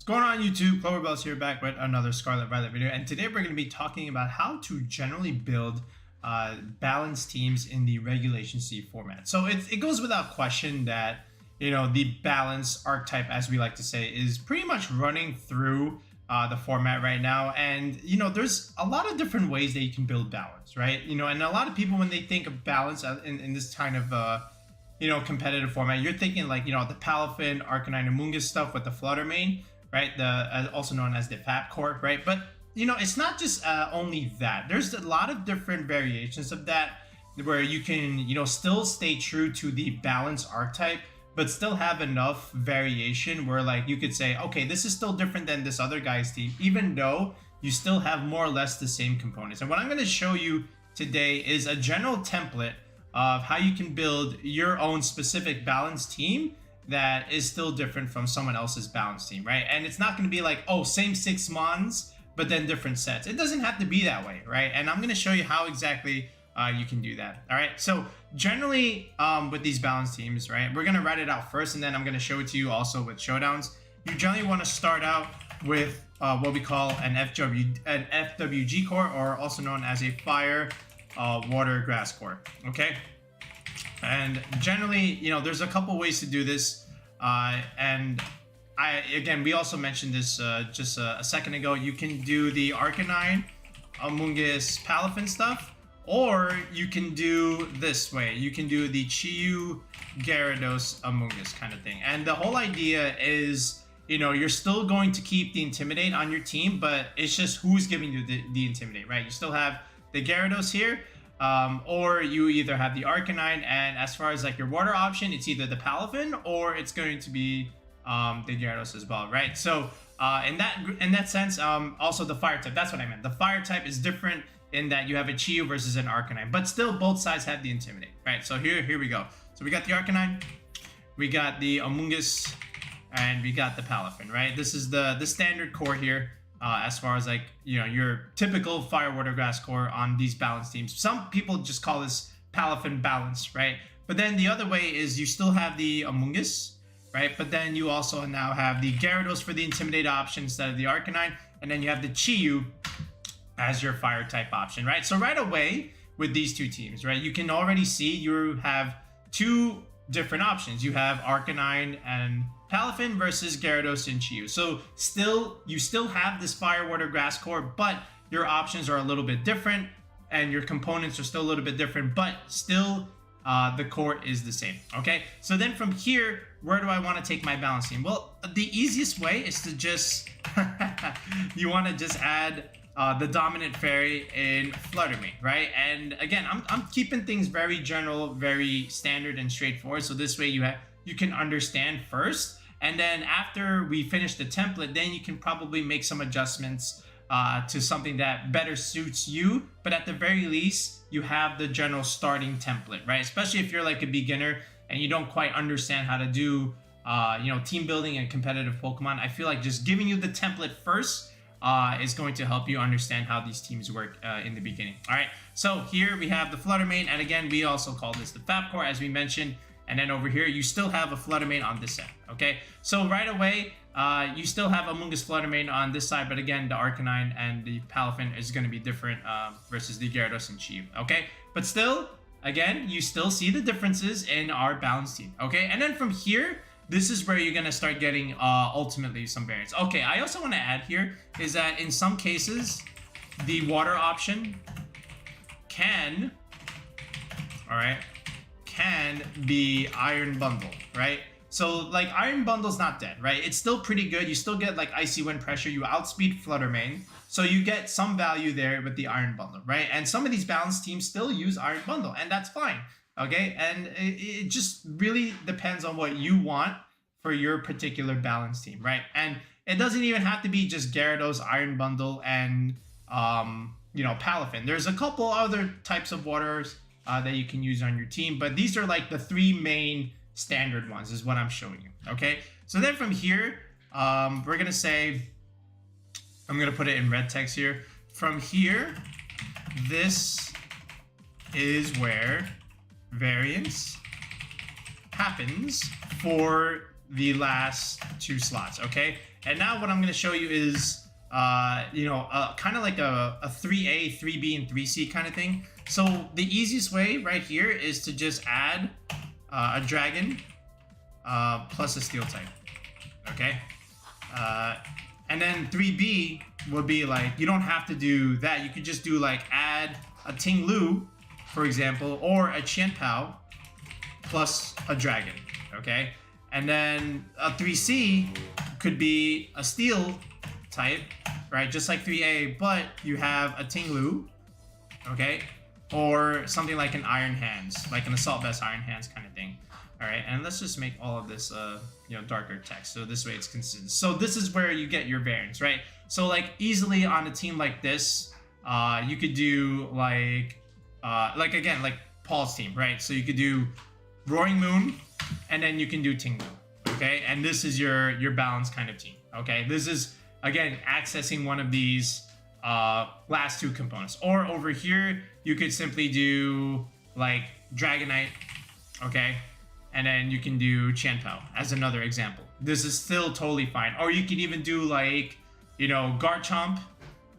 What's going on YouTube? Cloverbells here, back with another Scarlet Violet video, and today we're going to be talking about how to generally build balanced teams in the regulationC format. So it goes without question that, you know, the balance archetype, as we like to say, is pretty much running through the format right now. And, you know, there's a lot of different ways that you can build balance, right? You know, and a lot of people, when they think of balance in this kind of you know, competitive format, you're thinking like, you know, the Palafin, Arcanine, Amoonguss stuff with the Flutter Mane, right? Also known as the Fab Core, right? But, you know, it's not just only that. There's a lot of different variations of that where you can, you know, still stay true to the balance archetype, but still have enough variation where like you could say, okay, this is still different than this other guy's team, even though you still have more or less the same components. And what I'm going to show you today is a general template of how you can build your own specific balanced team that is still different from someone else's balanced team, right? And it's not going to be like, oh, same 6 mons, but then different sets. It doesn't have to be that way, right? And I'm going to show you how exactly you can do that. All right. So generally with these balanced teams, right, we're going to write it out first, and then I'm going to show it to you also with showdowns. You generally want to start out with what we call an FWG core, or also known as a fire, water, grass core. Okay. And generally, you know, there's a couple ways to do this. And again, we also mentioned this just a second ago. You can do the Arcanine, Amoonguss, Palafin stuff, or you can do this way. You can do the Chi-Yu, Gyarados, Amoonguss kind of thing. And the whole idea is, you know, you're still going to keep the Intimidate on your team, but it's just who's giving you the Intimidate, right? You still have the Gyarados here, or you either have the Arcanine, and as far as like your water option, it's either the Palafin or it's going to be the Gyarados as well, right? So in that sense, also the fire type, that's what I meant. The fire type is different in that you have a Chi-Yu versus an Arcanine, but still both sides have the Intimidate, right? So here we go. So we got the Arcanine, we got the Amoonguss, and we got the Palafin, right? This is the standard core here. As far as like, you know, your typical fire, water, grass core on these balance teams. Some people just call this Palafin balance, right? But then the other way is you still have the Amoonguss, right? But then you also now have the Gyarados for the Intimidate option instead of the Arcanine, and then you have the Chi-Yu as your fire type option, right? So right away with these two teams, right, you can already see you have two different options. You have Arcanine and Palafin versus Gyarados and Chi-Yu. So you still have this fire, water, grass core, but your options are a little bit different and your components are still a little bit different, but still the core is the same. Okay, so then from here, where do I want to take my balance team? Well, the easiest way is to just you want to just add the dominant fairy in Flutter Mane, right? And again, I'm keeping things very general, very standard and straightforward, so this way you can understand first, and then after we finish the template, then you can probably make some adjustments to something that better suits you. But at the very least, you have the general starting template, right? Especially if you're like a beginner and you don't quite understand how to do you know, team building and competitive Pokemon. I feel like just giving you the template first is going to help you understand how these teams work in the beginning. All right, so here we have the Flutter Mane, and again, we also call this the Fab Core, as we mentioned. And then over here, you still have a Flutter Mane on this side, okay? So right away, you still have Amoonguss Flutter Mane on this side, but again, the Arcanine and the Palafin is going to be different versus the Gyarados and Chi-Yu, okay? But still, again, you still see the differences in our balanced team, okay? And then from here, this is where you're going to start getting ultimately some variance. Okay, I also want to add here is that in some cases, the water option can, all right, can be Iron Bundle, right? So like Iron Bundle's not dead, right? It's still pretty good. You still get like Icy Wind Pressure. You outspeed Flutter Mane. So you get some value there with the Iron Bundle, right? And some of these balanced teams still use Iron Bundle, and that's fine, okay? And it just really depends on what you want for your particular balanced team, right? And it doesn't even have to be just Gyarados, Iron Bundle, and you know, Palafin. There's a couple other types of waters that you can use on your team, but these are like the three main standard ones is what I'm showing you, okay? So then from here, we're gonna say, I'm gonna put it in red text here. From here, this is where variance happens for the last 2 slots, okay? And now what I'm going to show you is, kind of like a 3A, 3B, and 3C kind of thing. So the easiest way right here is to just add a dragon plus a steel type, okay? And then 3B would be like, you don't have to do that. You could just do like add a Ting Lu, for example, or a Qian Pao plus a dragon, okay? And then a 3C could be a steel type, right? Just like 3A, but you have a Ting Lu, okay? Or something like an Iron Hands, like an Assault Vest Iron Hands kind of thing. All right, and let's just make all of this, darker text. So this way it's consistent. So this is where you get your variance, right? So like easily on a team like this, you could do like Paul's team, right? So you could do Roaring Moon, and then you can do Ting Lu, okay? And this is your balanced kind of team, okay? This is, again, accessing one of these last 2 components. Or over here, you could simply do like Dragonite, okay? And then you can do Qian Pao as another example. This is still totally fine. Or you could even do like, Garchomp,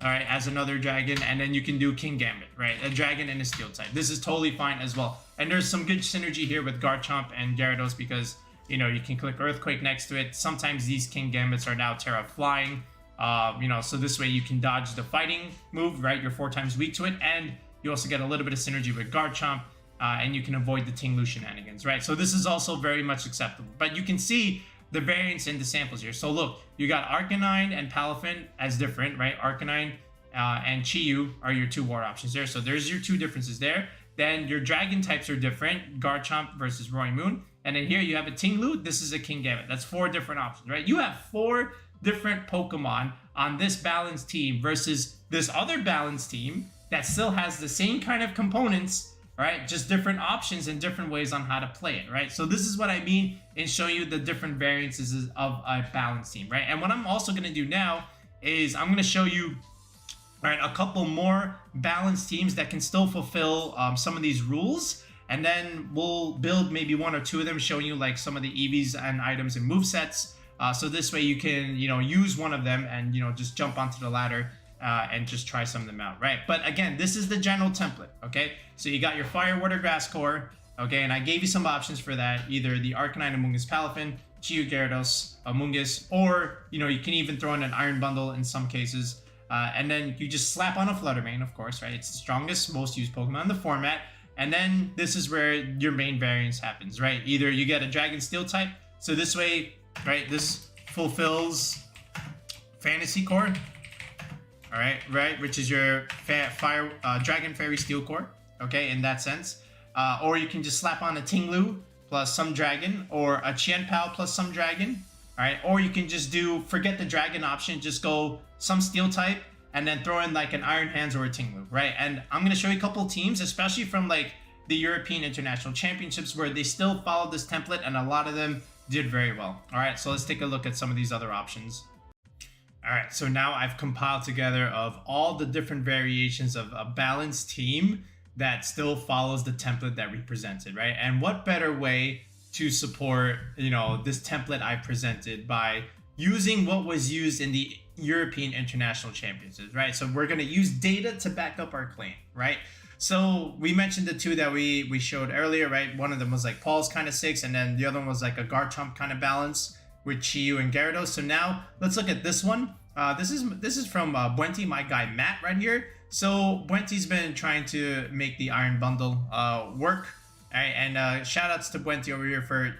all right, as another dragon, and then you can do King Gambit, right? A dragon and a steel type. This is totally fine as well. And there's some good synergy here with Garchomp and Gyarados because, you can click Earthquake next to it. Sometimes these King Gambits are now Terra Flying, so this way you can dodge the fighting move, right? You're 4 times weak to it, and you also get a little bit of synergy with Garchomp, and you can avoid the Ting Lu shenanigans, right? So this is also very much acceptable. But you can see the variance in the samples here. So look, you got Arcanine and Palafin as different, right? Arcanine and Chi-Yu are your 2 war options there. So there's your 2 differences there. Then your dragon types are different, Garchomp versus Roaring Moon. And then here you have a Ting Lu, this is a King Gambit. That's 4 different options, right? You have 4 different Pokemon on this balanced team versus this other balanced team that still has the same kind of components, right? Just different options and different ways on how to play it, right? So this is what I mean in showing you the different variances of a balanced team, right? And what I'm also going to do now is I'm going to show you, all right, a couple more balanced teams that can still fulfill some of these rules. And then we'll build maybe 1 or 2 of them, showing you like some of the EVs and items and movesets. So this way you can, use one of them and, just jump onto the ladder and just try some of them out, right? But again, this is the general template, okay? So you got your Fire, Water, Grass core, okay? And I gave you some options for that, either the Arcanine, Amoonguss, Palafin, Chi-Yu, Gyarados, Amoonguss, or, you can even throw in an Iron Bundle in some cases. And then you just slap on a Fluttermane, of course, right? It's the strongest, most used Pokemon in the format. And then this is where your main variance happens, right? Either you get a Dragon Steel type, so this way, right, this fulfills Fantasy Core, all right, which is your Fire Dragon Fairy Steel core, okay, in that sense. Or you can just slap on a Ting Lu plus some dragon, or a Qian Pao plus some dragon, all right. Or you can just forget the dragon option, just go some steel type, and then throw in like an Iron Hands or a Ting Lu, right? And I'm gonna show you a couple teams, especially from like the European International Championships, where they still followed this template, and a lot of them did very well. All right, so let's take a look at some of these other options. All right, so now I've compiled together of all the different variations of a balanced team that still follows the template that we presented, right? And what better way to support, this template I presented by using what was used in the European International Championships, right? So we're going to use data to back up our claim, right? So we mentioned the 2 that we showed earlier, right? One of them was like Paul's kind of 6, and then the other one was like a Garchomp kind of balance with Chi-Yu and Gyarados. So now let's look at this one. This is from Buenti, my guy Matt right here. So Buenti's been trying to make the Iron Bundle work. All right, and shout outs to Buenti over here for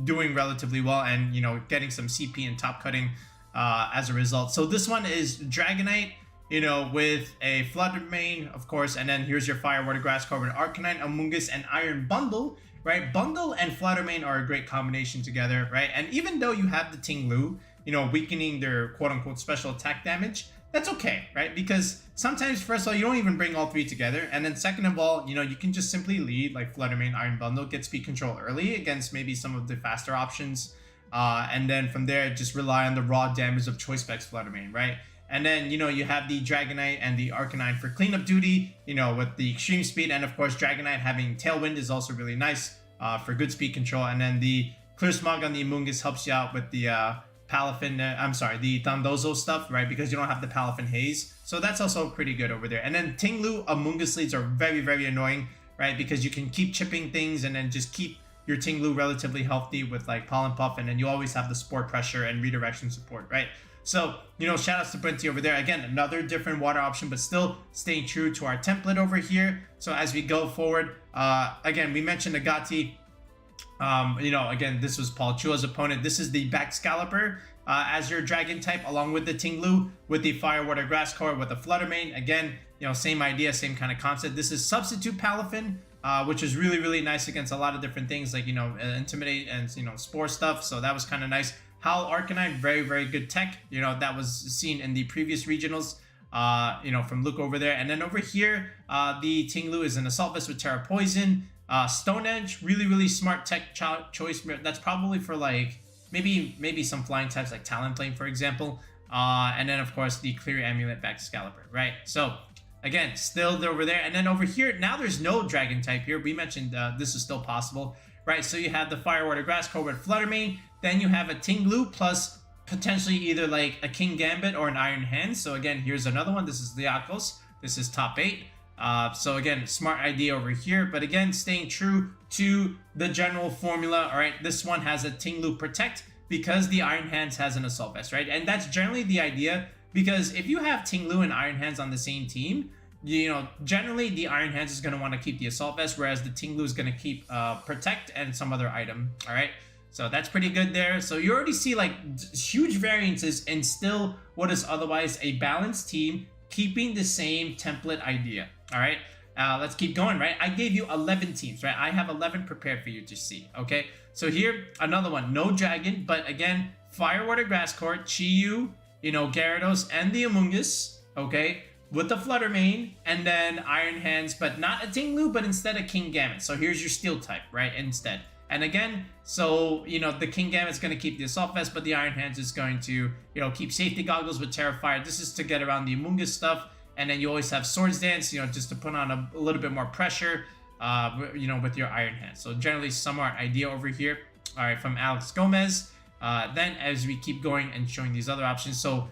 doing relatively well and getting some CP and top cutting as a result. So this one is Dragonite, with a Fluttermane, of course, and then here's your Fire, Water, Grass core with Arcanine, Amoonguss, and Iron Bundle, right? Bundle and Fluttermane are a great combination together, right? And even though you have the Ting Lu, weakening their quote-unquote special attack damage, that's okay, right? Because sometimes, first of all, you don't even bring all 3 together, and then second of all, you can just simply lead like Fluttermane, Iron Bundle, get speed control early against maybe some of the faster options, and then from there, just rely on the raw damage of Choice Specs Fluttermane, right? And then, you have the Dragonite and the Arcanine for cleanup duty, with the extreme speed, and of course, Dragonite having Tailwind is also really nice for good speed control, and then the Clear Smog on the Amoonguss helps you out with the Palafin, the Dondozo stuff, right? Because you don't have the Palafin Haze. So that's also pretty good over there. And then Tinglu Amoonguss leads are very, very annoying, right? Because you can keep chipping things and then just keep your Tinglu relatively healthy with like Pollen Puff, and then you always have the Spore Pressure and Redirection support, right? So, shout outs to Brinty over there. Again, another different water option, but still staying true to our template over here. So as we go forward, again, we mentioned Agati. Again, this was Paul Chua's opponent. This is the back Scalloper as your dragon type, along with the Tinglu, with the Fire, Water, Grass core, with the Fluttermane. Again, same idea, same kind of concept. This is Substitute Palafin, which is really, really nice against a lot of different things like, Intimidate and, Spore stuff. So that was kind of nice. Howl Arcanine, very, very good tech. That was seen in the previous regionals, from Luke over there. And then over here, the Tinglu is an Assault Vest with Terra Poison. Stone Edge, really, really smart tech choice. That's probably for like maybe some flying types like Talonflame, for example. And then of course the Clear Amulet back to Scalloper, right? So again, still over there. And then over here, now there's no dragon type here. We mentioned this is still possible, right? So you have the Fire, Water, Grass core with Fluttermane. Then you have a Tinglu plus potentially either like a King Gambit or an Iron Hand. So again, here's another one. This is Liakos. This is top 8. So again, smart idea over here, but again, staying true to the general formula. All right, this one has a Tinglu Protect because the Iron Hands has an Assault Vest, right? And that's generally the idea, because if you have Tinglu and Iron Hands on the same team, generally the Iron Hands is going to want to keep the Assault Vest, whereas the Tinglu is going to keep Protect and some other item. All right, so that's pretty good there. So you already see like huge variances and still what is otherwise a balanced team, keeping the same template idea. All right, let's keep going, right? I gave you 11 teams, right? I have 11 prepared for you to see, okay? So here, another one, no dragon, but again, Fire, Water, Grass core, Chi-Yu, Gyarados, and the Amoonguss, okay? With the Fluttermane, and then Iron Hands, but not a Tinglu, but instead a King Gambit. So here's your Steel type, right, instead. And again, so, the King Gambit's going to keep the Assault Vest, but the Iron Hands is going to, keep Safety Goggles with Terrifier. This is to get around the Amoonguss stuff. And then you always have Swords Dance, just to put on a little bit more pressure, with your Iron Hands. So generally, somewhat idea over here. All right, from Alex Gomez. Then as we keep going and showing these other options. So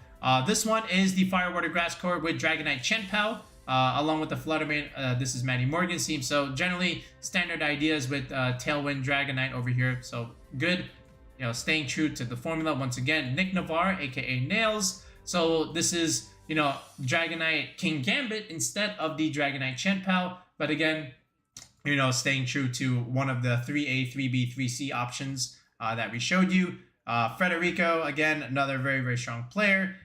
this one is the Fire, Water, Grass core with Dragonite Chenpao, along with the Fluttermane. This is Maddie Morgan's team. So generally, standard ideas with Tailwind Dragonite over here. So good, staying true to the formula. Once again, Nick Navarre, aka Nails. So this is, Dragonite King Gambit instead of the Dragonite Chenpao. But again, staying true to one of the 3A, 3B, 3C options that we showed you. Federico, again, another very, very strong player.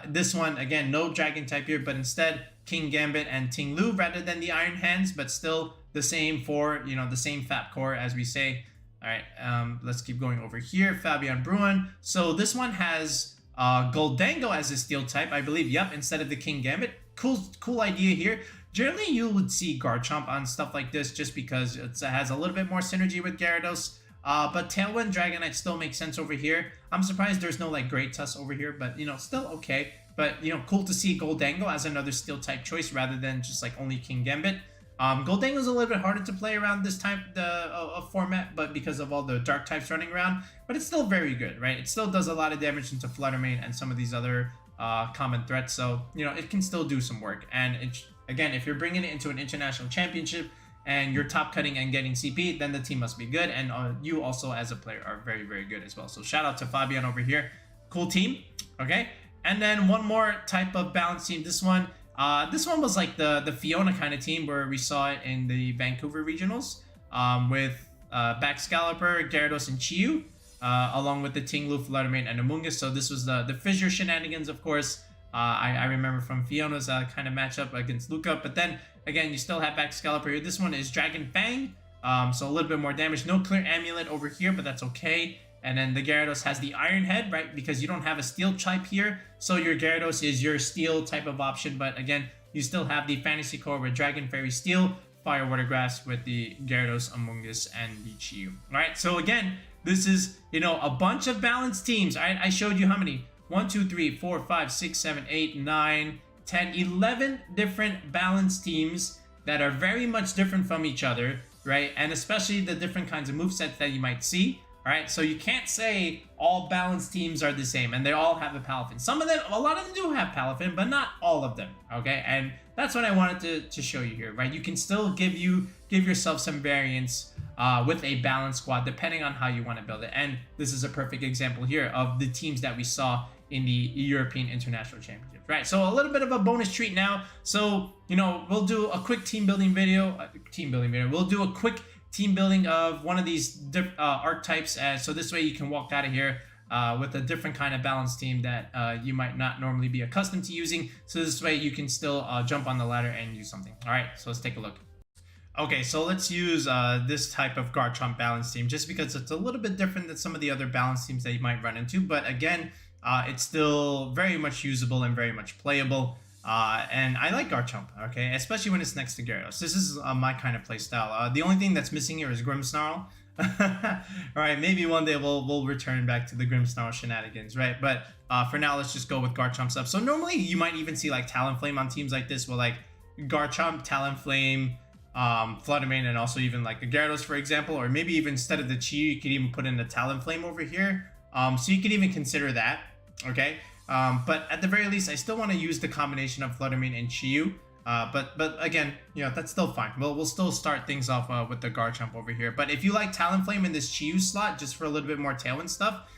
This one, again, no dragon type here, but instead King Gambit and Tinglu rather than the Iron Hands, but still the same for, the same Fat core as we say. All right, let's keep going over here. Fabian Bruin. So this one has Goldango as a Steel type, I believe. Yep, instead of the King Gambit. Cool idea here. Generally, you would see Garchomp on stuff like this just because it has a little bit more synergy with Gyarados. But Tailwind Dragonite still makes sense over here. I'm surprised there's no like Great Tusk over here, but still okay. But cool to see Goldango as another Steel type choice rather than just like only King Gambit. Goldango's a little bit harder to play around this type of format, but because of all the dark types running around, but it's still very good, right? It still does a lot of damage into Fluttermane and some of these other common threats, so it can still do some work. And again, if you're bringing it into an international championship and you're top cutting and getting CP, then the team must be good, and you also as a player are very, very good as well. So shout out to Fabian over here. Cool team, okay? And then one more type of balance team. This one was like the Fiona kind of team where we saw it in the Vancouver regionals with back Scalloper, Gyarados, and Chi-Yu, along with the Tinglu, Fluttermane, and Amoonguss. So this was the Fissure shenanigans, of course. I remember from Fiona's kind of matchup against Luca. But then, again, you still have back Scalloper here. This one is Dragon Fang, so a little bit more damage. No Clear Amulet over here, but that's okay. And then the Gyarados has the Iron Head, right? Because you don't have a Steel type here. So your Gyarados is your Steel type of option. But again, you still have the Fantasy Core with Dragon Fairy Steel, Fire, Water, Grass with the Gyarados, Amoonguss, and the Chi-Yu. All right, so again, this is, a bunch of balanced teams. All right, I showed you how many? 1, 2, 3, 4, 5, 6, 7, 8, 9, 10, 11 different balanced teams that are very much different from each other, right? And especially the different kinds of movesets that you might see. All right, so you can't say all balanced teams are the same and they all have a Palafin. Some of them, a lot of them do have Palafin, but not all of them. Okay, and that's what I wanted to show you here, right? You can still give yourself some variance with a balanced squad depending on how you want to build it. And this is a perfect example here of the teams that we saw in the European International Championships, right? So a little bit of a bonus treat now. So, you know, we'll do a quick team building video. We'll do a quick team building of one of these archetypes. So this way you can walk out of here with a different kind of balanced team that you might not normally be accustomed to using. So this way you can still jump on the ladder and use something. All right, so let's take a look. Okay, so let's use this type of Garchomp balance team just because it's a little bit different than some of the other balance teams that you might run into. But again, it's still very much usable and very much playable. And I like Garchomp, okay, especially when it's next to Gyarados. This is my kind of play style. The only thing that's missing here is Grimmsnarl. Alright, maybe one day we'll return back to the Grimmsnarl shenanigans, right? But for now, let's just go with Garchomp stuff. So normally you might even see like Talonflame on teams like this, where like Garchomp, Talonflame, Fluttermane, and also even like the Gyarados, for example, or maybe even instead of the Chi, you could even put in the Talonflame over here. So you could even consider that, okay? But at the very least, I still want to use the combination of Fluttermane and Chi-Yu. But again, you know, that's still fine. We'll still start things off with the Garchomp over here. But if you like Talonflame in this Chi-Yu slot, just for a little bit more Tailwind stuff,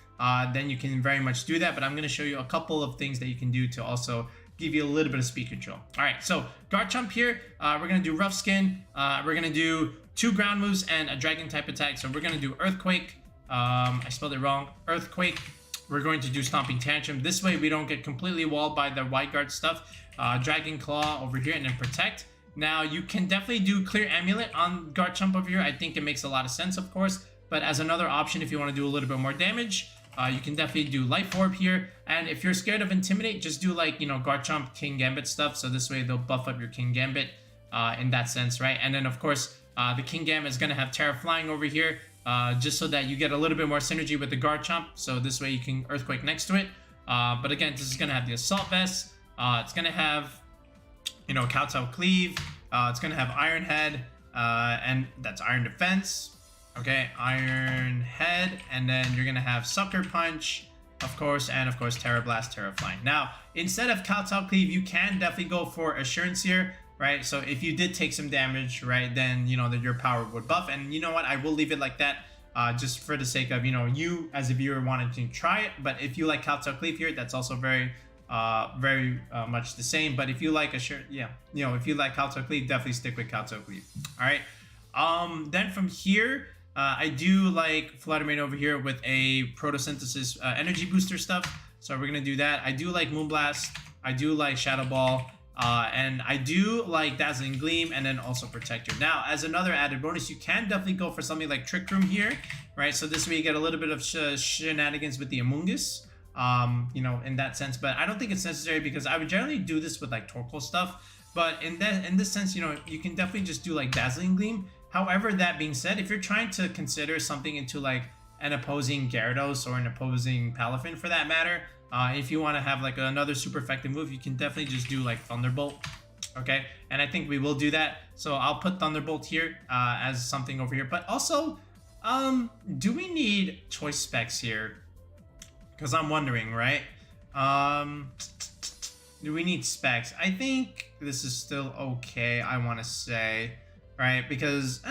then you can very much do that. But I'm going to show you a couple of things that you can do to also give you a little bit of speed control. All right, so Garchomp here, we're going to do Rough Skin. We're going to do 2 ground moves and a dragon type attack. So we're going to do Earthquake. I spelled it wrong. Earthquake. We're going to do Stomping Tantrum. This way we don't get completely walled by the Wide Guard stuff. Dragon Claw over here and then Protect. Now you can definitely do Clear Amulet on Garchomp over here. I think it makes a lot of sense, of course. But as another option, if you want to do a little bit more damage, you can definitely do Life Orb here. And if you're scared of Intimidate, just do like, you know, Garchomp King Gambit stuff. So this way they'll buff up your King Gambit in that sense, right? And then of course, the King Gambit is going to have Terra Flying over here. Just so that you get a little bit more synergy with the Garchomp. So this way you can Earthquake next to it. But again, this is going to have the Assault Vest. It's going to have, you know, Kowtow Cleave. It's going to have Iron Head. And that's Iron Defense. Okay, Iron Head. And then you're going to have Sucker Punch, of course. And of course, Terra Blast, Terra Flying. Now, instead of Kowtow Cleave, you can definitely go for Assurance here. Right, so if you did take some damage, right, then, you know, that your power would buff. And you know what, I will leave it like that just for the sake of, you know, you as a viewer wanted to try it. But if you like Kowtow Cleave here, that's also very much the same. But if you like if you like Kowtow Cleave, definitely stick with Kowtow Cleave. All right, then from here, I do like Fluttermane over here with a Photosynthesis energy booster stuff. So we're gonna do that. I do like Moonblast. I do like Shadow Ball. And I do like Dazzling Gleam and then also Protector. Now, as another added bonus, you can definitely go for something like Trick Room here, right? So this way you get a little bit of shenanigans with the Amoonguss, you know, in that sense. But I don't think it's necessary because I would generally do this with like Torkoal stuff. But in this sense, you know, you can definitely just do like Dazzling Gleam. However, that being said, if you're trying to consider something into like an opposing Gyarados or an opposing Palafin for that matter, if you want to have like another super effective move, you can definitely just do like Thunderbolt, okay? And I think we will do that. So I'll put Thunderbolt here as something over here. But also, do we need choice specs here? Because I'm wondering, right? Do we need specs? I think this is still okay, I want to say, right? Because,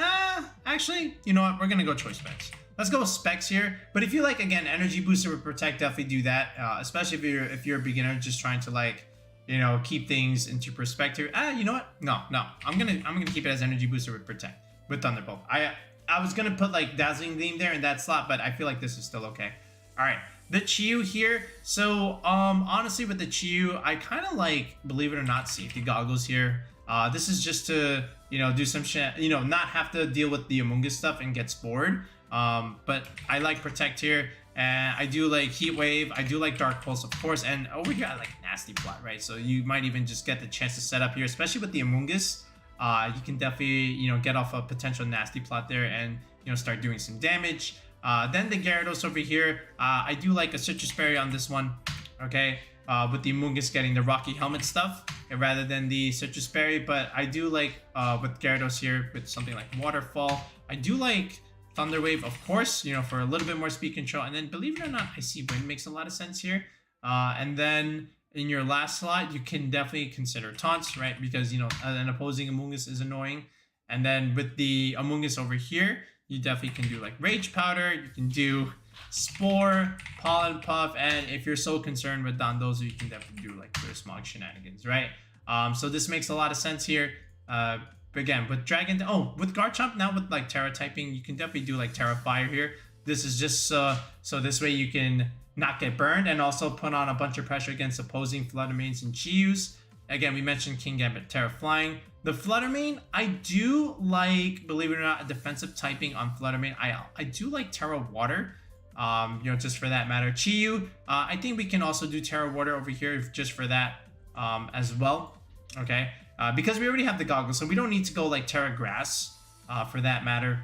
actually, you know what? We're going to go choice specs. Let's go with specs here. But if you like, again, energy booster with Protect, definitely do that. Especially if you're a beginner just trying to like, you know, keep things into perspective. You know what? No. I'm gonna keep it as energy booster with Protect with Thunderbolt. I was gonna put like Dazzling Gleam there in that slot, but I feel like this is still okay. All right, the Chi-Yu here. So honestly, with the Chi-Yu, I kind of like, believe it or not, safety goggles here. This is just to, you know, do some shit, you know, not have to deal with the Amoonguss stuff and get spored. But I like Protect here, and I do like Heat Wave, I do like Dark Pulse, of course, and over here I like Nasty Plot, right? So you might even just get the chance to set up here, especially with the Amoonguss. You can definitely, you know, get off a potential Nasty Plot there and, you know, start doing some damage. Then the Gyarados over here, I do like a Citrus Berry on this one, okay? With the Amoonguss getting the Rocky Helmet stuff rather than the Citrus Berry, but I do like with Gyarados here with something like Waterfall. I do like Thunder Wave, of course, you know, for a little bit more speed control. And then, believe it or not, I see Wind makes a lot of sense here. And then in your last slot, you can definitely consider taunts, right? Because, you know, an opposing Amoonguss is annoying. And then with the Amoonguss over here, you definitely can do like Rage Powder. You can do Spore, Pollen Puff, and if you're so concerned with Dondozo, you can definitely do like Clear Smog shenanigans, right? So this makes a lot of sense here. Again, with Dragon, with Garchomp now with like Terra typing, you can definitely do like Terra Fire here. This is just so this way you can not get burned and also put on a bunch of pressure against opposing Fluttermanes and Chiyus. Again, we mentioned Kingambit, Terra Flying. The Fluttermane, I do like, believe it or not, a defensive typing on Fluttermane. I do like Terra Water, you know, just for that matter. Chiyu, I think we can also do Terra Water over here just for that as well, okay? Because we already have the goggles, so we don't need to go like Terra Grass for that matter.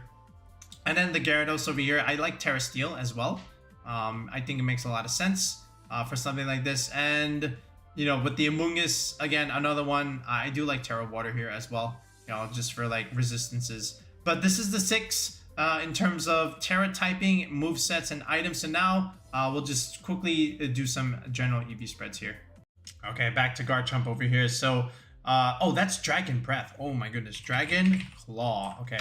And then the Gyarados over here, I like Terra Steel as well. I think it makes a lot of sense for something like this. And, you know, with the Amoonguss, again, another one, I do like Terra Water here as well, you know, just for like resistances. But this is the 6 in terms of Terra typing, movesets, and items. So now we'll just quickly do some general EV spreads here. Okay, back to Garchomp over here. So, oh, that's Dragon Breath. Oh my goodness, Dragon Claw. Okay.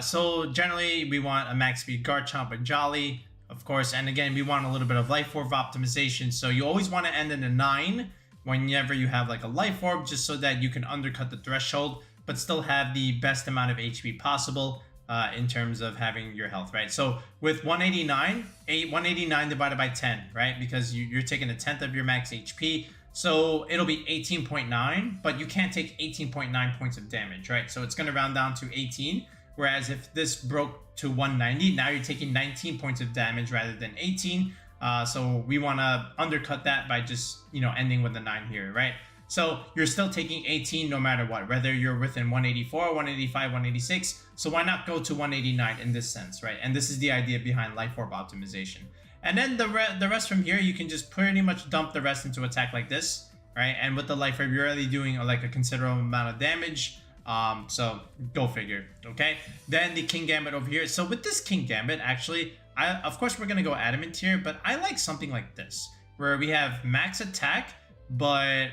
So generally we want a max speed Garchomp and Jolly, of course, and again we want a little bit of Life Orb optimization. So you always want to end in a 9 whenever you have like a Life Orb, just so that you can undercut the threshold but still have the best amount of HP possible in terms of having your health, right? So with 189 divided by 10, right? Because you're taking a 10th of your max HP. So it'll be 18.9, but you can't take 18.9 points of damage, right? So it's going to round down to 18. Whereas if this broke to 190, now you're taking 19 points of damage rather than 18. So we want to undercut that by just, you know, ending with a 9 here, right? So you're still taking 18 no matter what, whether you're within 184, 185, 186. So why not go to 189 in this sense, right? And this is the idea behind Life Orb optimization. And then the rest from here, you can just pretty much dump the rest into attack like this, right? And with the Life Orb, you're already doing like a considerable amount of damage. So go figure, okay? Then the Kingambit over here. So with this Kingambit, actually, of course we're gonna go Adamant here, but I like something like this, where we have max attack, but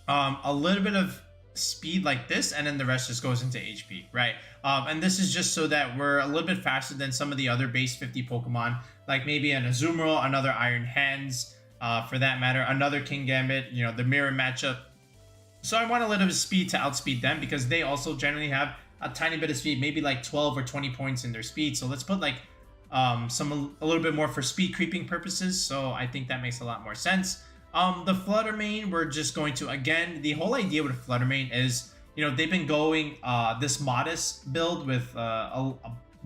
a little bit of speed like this, and then the rest just goes into HP, right? And this is just so that we're a little bit faster than some of the other base 50 Pokemon, like maybe an Azumarill, another Iron Hands, for that matter, another Kingambit, you know, the mirror matchup. So I want a little bit of speed to outspeed them, because they also generally have a tiny bit of speed, maybe like 12 or 20 points in their speed. So let's put like a little bit more for speed creeping purposes. So I think that makes a lot more sense. The Fluttermane, we're just going to, again, the whole idea with Fluttermane is, you know, they've been going this modest build with a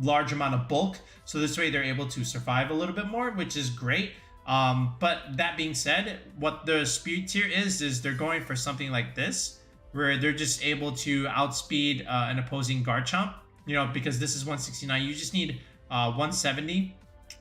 large amount of bulk. So this way they're able to survive a little bit more, which is great. But that being said, what the speed tier is they're going for something like this, where they're just able to outspeed an opposing Garchomp, you know, because this is 169. You just need 170,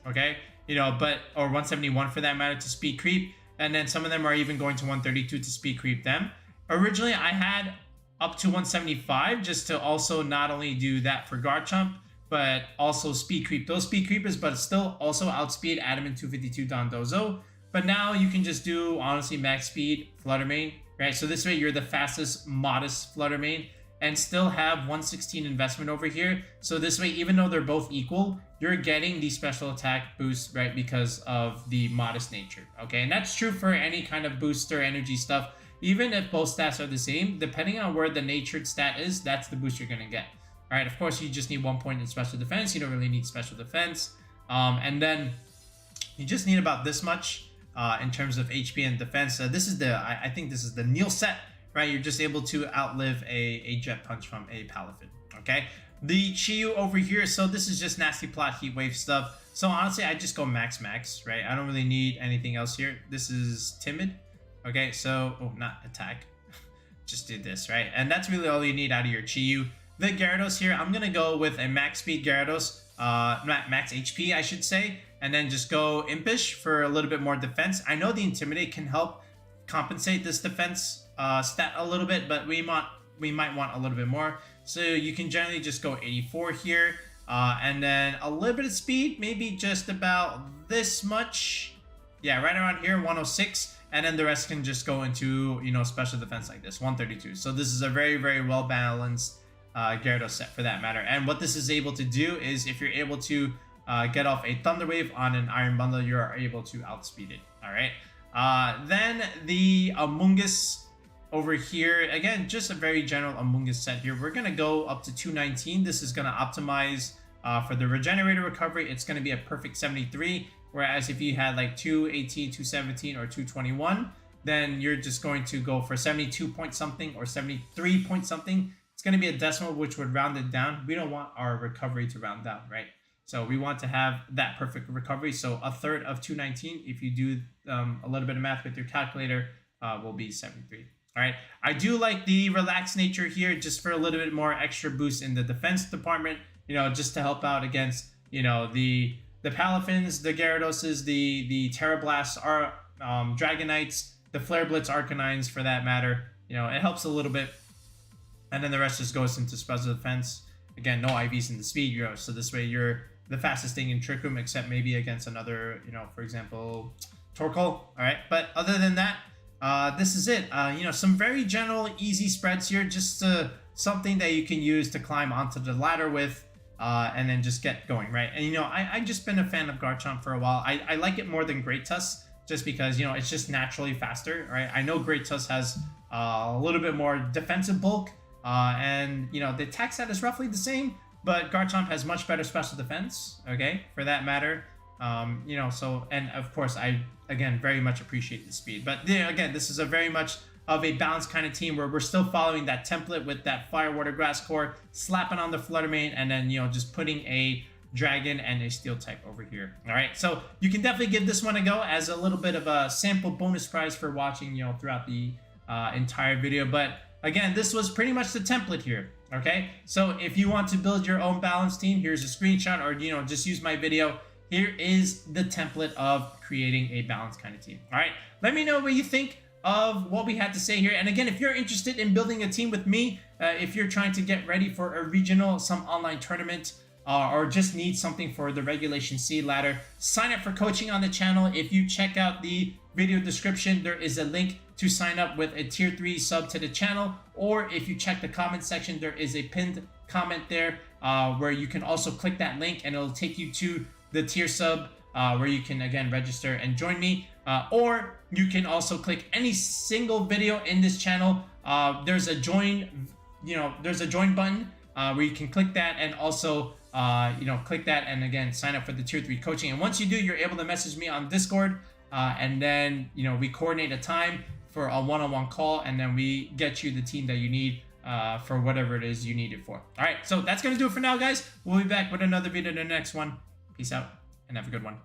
okay, you know, or 171 for that matter to speed creep. And then some of them are even going to 132 to speed creep them. Originally, I had up to 175 just to also not only do that for Garchomp, but also speed creep those speed creepers, but still also outspeed Adamant 252 Dondozo. But now you can just do, honestly, max speed Fluttermane, right? So this way you're the fastest modest Fluttermane and still have 116 investment over here. So this way, even though they're both equal, you're getting the special attack boost, right? Because of the modest nature, okay? And that's true for any kind of booster energy stuff. Even if both stats are the same, depending on where the natured stat is, that's the boost you're gonna get. All right, of course, you just need 1 point in special defense. You don't really need special defense. And then you just need about this much in terms of HP and defense. This is I think this is the Neil set, right? You're just able to outlive a Jet Punch from a Palafin, okay? The Chiyu over here, so this is just Nasty Plot Heat Wave stuff. So honestly, I just go max, right? I don't really need anything else here. This is Timid, okay? So, oh, not attack. Just did this, right? And that's really all you need out of your Chiyu. The Gyarados here, I'm gonna go with a max speed Gyarados, max HP, I should say, and then just go Impish for a little bit more defense. I know the Intimidate can help compensate this defense stat a little bit, but we might want a little bit more. So you can generally just go 84 here. And then a little bit of speed, maybe just about this much. Yeah, right around here, 106. And then the rest can just go into, you know, special defense like this, 132. So this is a very, very well balanced Gyarados set for that matter. And what this is able to do is if you're able to get off a Thunder Wave on an Iron Bundle, you're able to outspeed it. All right. Then the Amoonguss over here, again, just a very general Amoonguss set here. We're going to go up to 219. This is going to optimize for the regenerator recovery. It's going to be a perfect 73. Whereas if you had like 218, 217, or 221, then you're just going to go for 72 point something or 73 point something. It's going to be a decimal, which would round it down. We don't want our recovery to round down, right? So we want to have that perfect recovery. So a third of 219, if you do a little bit of math with your calculator, will be 73. All right. I do like the relaxed nature here, just for a little bit more extra boost in the defense department, you know, just to help out against, you know, the Palafins, the Gyaradoses, the Terra Blasts, Dragonites, the Flare Blitz Arcanines for that matter. You know, it helps a little bit. And then the rest just goes into special defense. Again, no IVs in the speed hero, so this way you're the fastest thing in Trick Room, except maybe against another, you know, for example, Torkoal. All right, but other than that, this is it. You know, some very general, easy spreads here, just something that you can use to climb onto the ladder with. And then just get going, right? And, you know, I've just been a fan of Garchomp for a while. I like it more than Great Tusk just because, you know, it's just naturally faster, right? I know Great Tusk has a little bit more defensive bulk, and, you know, the attack stat is roughly the same, but Garchomp has much better special defense, okay, for that matter. You know, so, and of course, I, again, very much appreciate the speed. But, you know, again, this is a very much of a balanced kind of team where we're still following that template with that Fire, Water, Grass core, slapping on the Flutter Mane, and then, you know, just putting a Dragon and a Steel type over here. All right, so you can definitely give this one a go as a little bit of a sample bonus prize for watching, you know, throughout the entire video. But again, this was pretty much the template here. Okay, so if you want to build your own balanced team, here's a screenshot, or, you know, just use my video. Here is the template of creating a balanced kind of team. All right, let me know what you think of what we had to say here. And again, if you're interested in building a team with me, if you're trying to get ready for a regional, some online tournament, or just need something for the regulationC ladder, sign up for coaching on the channel. If you check out the video description, there is a link to sign up with a tier 3 sub to the channel. Or if you check the comment section, there is a pinned comment there where you can also click that link and it'll take you to the tier sub where you can, again, register and join me. Or you can also click any single video in this channel. There's a join, you know, there's a join button where you can click that and also, you know, click that and, again, sign up for the tier 3 coaching. And once you do, you're able to message me on Discord, and then, you know, we coordinate a time for a one-on-one call, and then we get you the team that you need for whatever it is you need it for. All right, so that's gonna do it for now, guys. We'll be back with another video in the next one. Peace out and have a good one.